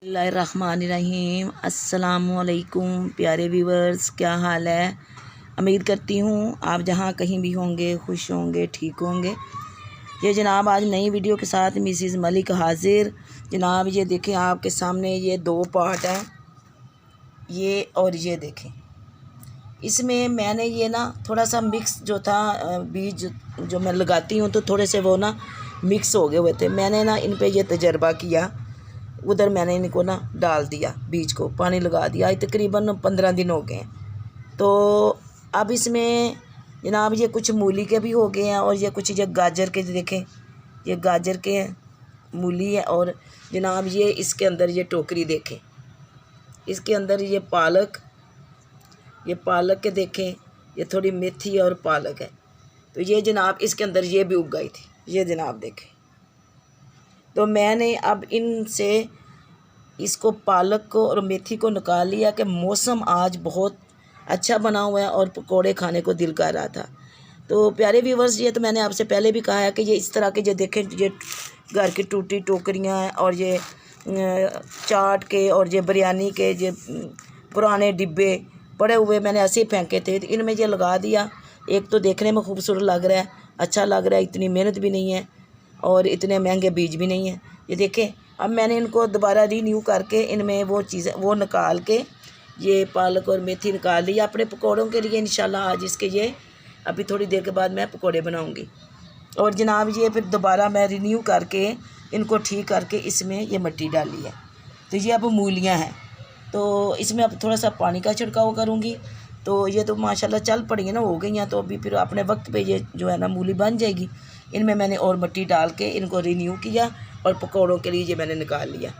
बिस्मिल्लाहिर्रहमानिर्रहीम। अस्सलामुअलैकुम प्यारे व्यूवर्स, क्या हाल है। उम्मीद करती हूँ आप जहाँ कहीं भी होंगे खुश होंगे, ठीक होंगे। ये जनाब आज नई वीडियो के साथ मिसिज़ मलिक हाजिर। जनाब ये देखें आपके सामने ये दो पार्ट हैं, ये और ये देखें। इसमें मैंने ये ना थोड़ा सा मिक्स जो था बीज जो मैं लगाती हूँ तो थोड़े से वो ना मिक्स हो गए हुए थे। मैंने ना इन पे ये तजर्बा किया, उधर मैंने इनको ना डाल दिया, बीज को पानी लगा दिया। तकरीबन 15 दिन हो गए हैं। तो अब इसमें जनाब ये कुछ मूली के भी हो गए हैं और ये कुछ ये गाजर के देखें, ये गाजर के हैं, मूली है। और जनाब ये इसके अंदर ये टोकरी देखें, इसके अंदर ये पालक के देखें, ये थोड़ी मेथी और पालक है। तो ये जनाब इसके अंदर ये भी उग गई थी, ये जनाब देखें। तो मैंने अब इनसे इसको पालक को और मेथी को निकाल लिया कि मौसम आज बहुत अच्छा बना हुआ है और पकोड़े खाने को दिल कर रहा था। तो प्यारे व्यूवर्स, ये तो मैंने आपसे पहले भी कहा है कि ये इस तरह के जो देखें, ये घर की टूटी टोकरियाँ हैं और ये चाट के और ये बिरयानी के ये पुराने डिब्बे पड़े हुए मैंने ऐसे ही फेंके थे। तो इनमें ये लगा दिया। एक तो देखने में खूबसूरत लग रहा है, अच्छा लग रहा है, इतनी मेहनत भी नहीं है और इतने महंगे बीज भी नहीं हैं। ये देखें, अब मैंने इनको दोबारा रीन्यू करके इनमें वो चीज़ें वो निकाल के ये पालक और मेथी निकाल लिया अपने पकौड़ों के लिए। इंशाल्लाह आज इसके ये अभी थोड़ी देर के बाद मैं पकौड़े बनाऊंगी। और जनाब ये फिर दोबारा मैं रीन्यू करके इनको ठीक करके इसमें ये मिट्टी डाली है। तो ये अब मूलियाँ हैं, तो इसमें अब थोड़ा सा पानी का छिड़काव करूँगी। तो ये तो माशाल्लाह चल पड़ी है ना, हो गई हैं। तो अभी फिर अपने वक्त पे ये जो है ना मूली बन जाएगी। इनमें मैंने और मिट्टी डाल के इनको रीन्यू किया और पकौड़ों के लिए ये मैंने निकाल लिया।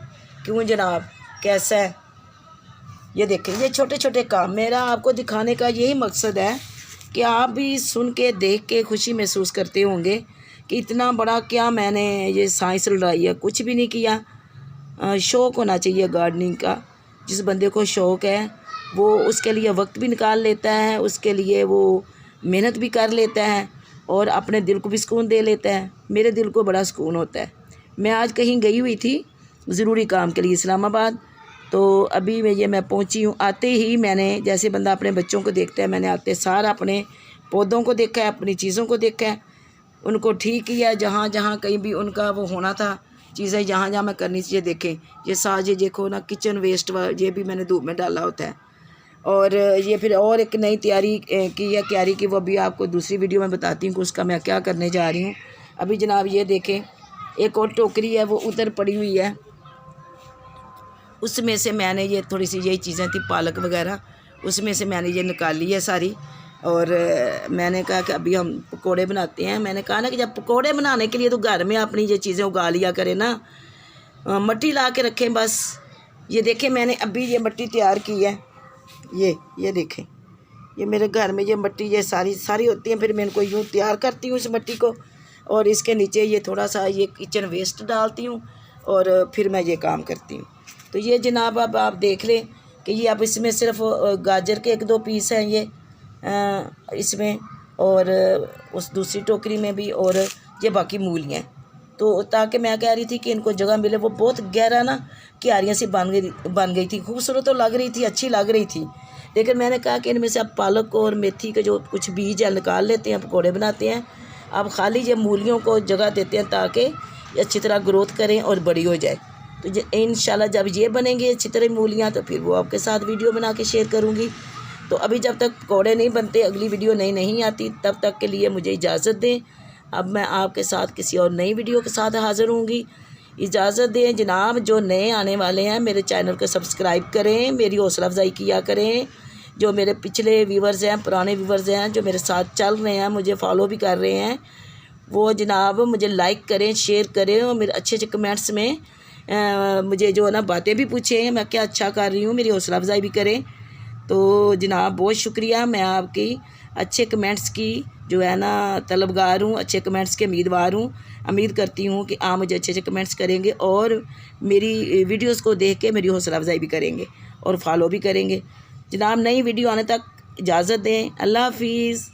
क्यों जनाब, कैसा है ये देखें। ये छोटे छोटे काम मेरा आपको दिखाने का यही मकसद है कि आप भी सुन के देख के खुशी महसूस करते होंगे कि इतना बड़ा क्या मैंने ये साइंस लड़ाई है, कुछ भी नहीं किया। शौक़ होना चाहिए गार्डनिंग का। जिस बंदे को शौक़ है वो उसके लिए वक्त भी निकाल लेता है, उसके लिए वो मेहनत भी कर लेता है और अपने दिल को भी सुकून दे लेता है। मेरे दिल को बड़ा सुकून होता है। मैं आज कहीं गई हुई थी ज़रूरी काम के लिए इस्लामाबाद। तो अभी मैं पहुंची हूँ। आते ही मैंने, जैसे बंदा अपने बच्चों को देखता है, मैंने आते सारा अपने पौधों को देखा है, अपनी चीज़ों को देखा है, उनको ठीक किया। जहाँ जहाँ कहीं भी उनका वो होना था चीज़ें, जहाँ जहाँ मैं करनी चाहिए। देखें ये साज, ये देखो ना किचन वेस्ट ये भी मैंने धूप में डाला होता है। और ये फिर और एक नई तैयारी की है, क्यारी की, वो भी आपको दूसरी वीडियो में बताती हूँ कि उसका मैं क्या करने जा रही हूँ। अभी जनाब ये देखें, एक और टोकरी है वो उधर पड़ी हुई है, उसमें से मैंने ये थोड़ी सी यही चीज़ें थी पालक वगैरह, उसमें से मैंने ये निकाल ली है सारी। और मैंने कहा कि अभी हम पकोड़े बनाते हैं। मैंने कहा ना कि जब पकोड़े बनाने के लिए तो घर में अपनी ये चीज़ें उगा लिया करें ना, मिट्टी ला के रखें बस। ये देखें मैंने अभी ये मिट्टी तैयार की है। ये देखें, ये मेरे घर में ये मिट्टी ये सारी होती है। फिर मैं इनको यूँ तैयार करती हूँ इस मिट्टी को, और इसके नीचे ये थोड़ा सा ये किचन वेस्ट डालती हूँ और फिर मैं ये काम करती हूँ। तो ये जनाब अब आप देख लें कि ये अब इसमें सिर्फ गाजर के 1-2 पीस हैं ये इसमें, और उस दूसरी टोकरी में भी, और ये बाकी मूलियाँ। तो ताकि मैं कह रही थी कि इनको जगह मिले। वो बहुत गहरा ना क्यारियाँ सी बन गई थी, खूबसूरत तो लग रही थी, अच्छी लग रही थी। लेकिन मैंने कहा कि इनमें से अब पालक को और मेथी के जो कुछ बीज है निकाल लेते हैं, पकौड़े बनाते हैं। अब खाली ये मूलियों को जगह देते हैं ताकि ये अच्छी तरह ग्रोथ करें और बड़ी हो जाए। तो इंशाल्लाह जब ये बनेंगे अच्छी तरह मूलियाँ, तो फिर वो आपके साथ वीडियो बना के शेयर करूँगी। तो अभी जब तक पकौड़े नहीं बनते, अगली वीडियो नहीं आती, तब तक के लिए मुझे इजाज़त दें। अब मैं आपके साथ किसी और नई वीडियो के साथ हाज़िर होंगी। इजाज़त दें जनाब। जो नए आने वाले हैं मेरे चैनल को सब्सक्राइब करें, मेरी हौसला अफजाई किया करें। जो मेरे पिछले व्यूवर्स हैं, पुराने व्यूवर्स हैं, जो मेरे साथ चल रहे हैं, मुझे फॉलो भी कर रहे हैं, वो जनाब मुझे लाइक करें, शेयर करें और मेरे अच्छे कमेंट्स में मुझे जो है ना बातें भी पूछें, मैं क्या अच्छा कर रही हूँ, मेरी हौसला अफजाई भी करें। तो जनाब बहुत शुक्रिया। मैं आपकी अच्छे कमेंट्स की जो है ना तलबगार हूँ, अच्छे कमेंट्स के उम्मीदवार हूँ। उम्मीद करती हूँ कि आप मुझे अच्छे कमेंट्स करेंगे और मेरी वीडियोस को देख के मेरी हौसला अफजाई भी करेंगे और फॉलो भी करेंगे। जनाब नई वीडियो आने तक इजाज़त दें। अल्लाह हाफिज़।